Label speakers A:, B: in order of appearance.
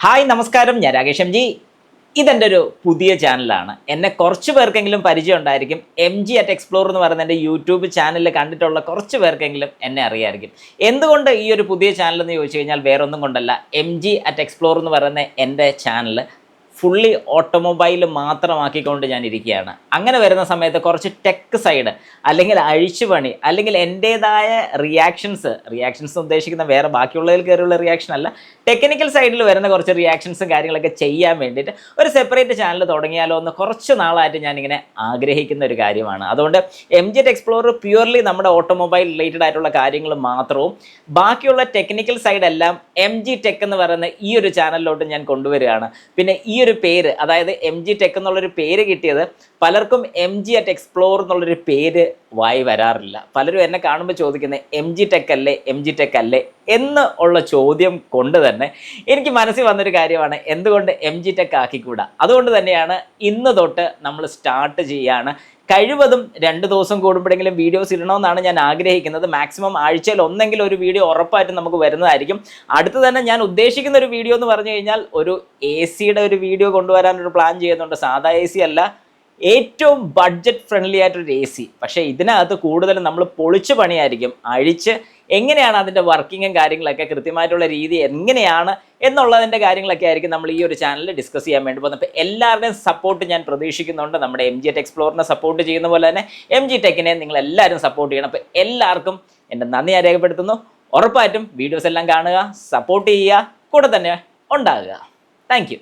A: Hi നമസ്കാരം, ഞാൻ Rakesh M G. ഇതെൻ്റെ ഒരു പുതിയ ചാനലാണ്. എന്നെ കുറച്ച് പേർക്കെങ്കിലും പരിചയം ഉണ്ടായിരിക്കും. MG@Explore എന്ന് പറയുന്ന എൻ്റെ യൂട്യൂബ് ചാനലിൽ കണ്ടിട്ടുള്ള കുറച്ച് പേർക്കെങ്കിലും എന്നെ അറിയായിരിക്കും. എന്തുകൊണ്ട് ഈ ഒരു പുതിയ ചാനൽ എന്ന് ചോദിച്ചു കഴിഞ്ഞാൽ വേറൊന്നും കൊണ്ടല്ല, MG@Explore എന്ന് പറയുന്ന എൻ്റെ ചാനൽ ഫുള്ളി ഓട്ടോമൊബൈൽ മാത്രമാക്കിക്കൊണ്ട് ഞാൻ ഇരിക്കുകയാണ്. അങ്ങനെ വരുന്ന സമയത്ത് കുറച്ച് ടെക് സൈഡ് അല്ലെങ്കിൽ അഴിച്ചുപണി അല്ലെങ്കിൽ എൻ്റേതായ റിയാക്ഷൻസ് ഉദ്ദേശിക്കുന്ന വേറെ ബാക്കിയുള്ളതിൽ കയറിയുള്ള റിയാക്ഷൻ അല്ല, ടെക്നിക്കൽ സൈഡിൽ വരുന്ന കുറച്ച് റിയാക്ഷൻസും കാര്യങ്ങളൊക്കെ ചെയ്യാൻ വേണ്ടിയിട്ട് ഒരു സെപ്പറേറ്റ് ചാനൽ തുടങ്ങിയാലോ എന്ന് കുറച്ച് നാളായിട്ട് ഞാനിങ്ങനെ ആഗ്രഹിക്കുന്ന ഒരു കാര്യമാണ്. അതുകൊണ്ട് MG@Explore പ്യുവർലി നമ്മുടെ ഓട്ടോമൊബൈൽ റിലേറ്റഡ് ആയിട്ടുള്ള കാര്യങ്ങൾ മാത്രവും ബാക്കിയുള്ള ടെക്നിക്കൽ സൈഡ് എല്ലാം MG ടെക് എന്ന് പറയുന്ന ഈ ഒരു ചാനലിലോട്ട് ഞാൻ കൊണ്ടുവരികയാണ്. പിന്നെ ഈ ഒരു പേര്, അതായത് MG ടെക് എന്നുള്ളൊരു പേര് കിട്ടിയത് പലർക്കും MG@Explore എന്നുള്ളൊരു പേര് വായി വരാറില്ല. പലരും എന്നെ കാണുമ്പോൾ ചോദിക്കുന്നത് MG ടെക് അല്ലേ എന്ന് ഉള്ള ചോദ്യം കൊണ്ട് തന്നെ എനിക്ക് മനസ്സിൽ വന്നൊരു കാര്യമാണ്, എന്തുകൊണ്ട് MG ടെക് ആക്കിക്കൂടാ. അതുകൊണ്ട് തന്നെയാണ് ഇന്ന് തൊട്ട് നമ്മൾ സ്റ്റാർട്ട് ചെയ്യാണ്. കഴിവതും 2 ദിവസം കൂടുമ്പോഴെങ്കിലും വീഡിയോസ് ഇടണമെന്നാണ് ഞാൻ ആഗ്രഹിക്കുന്നത്. മാക്സിമം ആഴ്ചയിൽ ഒന്നെങ്കിലും ഒരു വീഡിയോ ഉറപ്പായിട്ടും നമുക്ക് വരുന്നതായിരിക്കും. അടുത്ത് തന്നെ ഞാൻ ഉദ്ദേശിക്കുന്ന ഒരു വീഡിയോ എന്ന് പറഞ്ഞു കഴിഞ്ഞാൽ ഒരു AC-യുടെ ഒരു വീഡിയോ കൊണ്ടുവരാനൊരു പ്ലാൻ ചെയ്യുന്നുണ്ട്. സാധാ AC അല്ല, ഏറ്റവും ബഡ്ജറ്റ് ഫ്രണ്ട്ലി ആയിട്ടൊരു AC. പക്ഷേ ഇതിനകത്ത് കൂടുതലും നമ്മൾ പൊളിച്ച് പണിയായിരിക്കും. അഴിച്ച് എങ്ങനെയാണ് അതിൻ്റെ വർക്കിങ്ങും കാര്യങ്ങളൊക്കെ, കൃത്യമായിട്ടുള്ള രീതി എങ്ങനെയാണ് എന്നുള്ളതിൻ്റെ കാര്യങ്ങളൊക്കെ ആയിരിക്കും നമ്മൾ ഈ ഒരു ചാനലിൽ ഡിസ്കസ് ചെയ്യാൻ വേണ്ടി പോകുന്നത്. അപ്പോൾ എല്ലാവരുടെയും സപ്പോർട്ട് ഞാൻ പ്രതീക്ഷിക്കുന്നുണ്ട്. നമ്മുടെ MG@Explore സപ്പോർട്ട് ചെയ്യുന്ന പോലെ തന്നെ MG ടെക്കിനെ നിങ്ങൾ എല്ലാവരും സപ്പോർട്ട് ചെയ്യണം. അപ്പോൾ എല്ലാവർക്കും എൻ്റെ നന്ദി ഞാൻ രേഖപ്പെടുത്തുന്നു. ഉറപ്പായിട്ടും വീഡിയോസ് എല്ലാം കാണുക, സപ്പോർട്ട് ചെയ്യുക, കൂടെ തന്നെ ഉണ്ടാകുക. Thank you.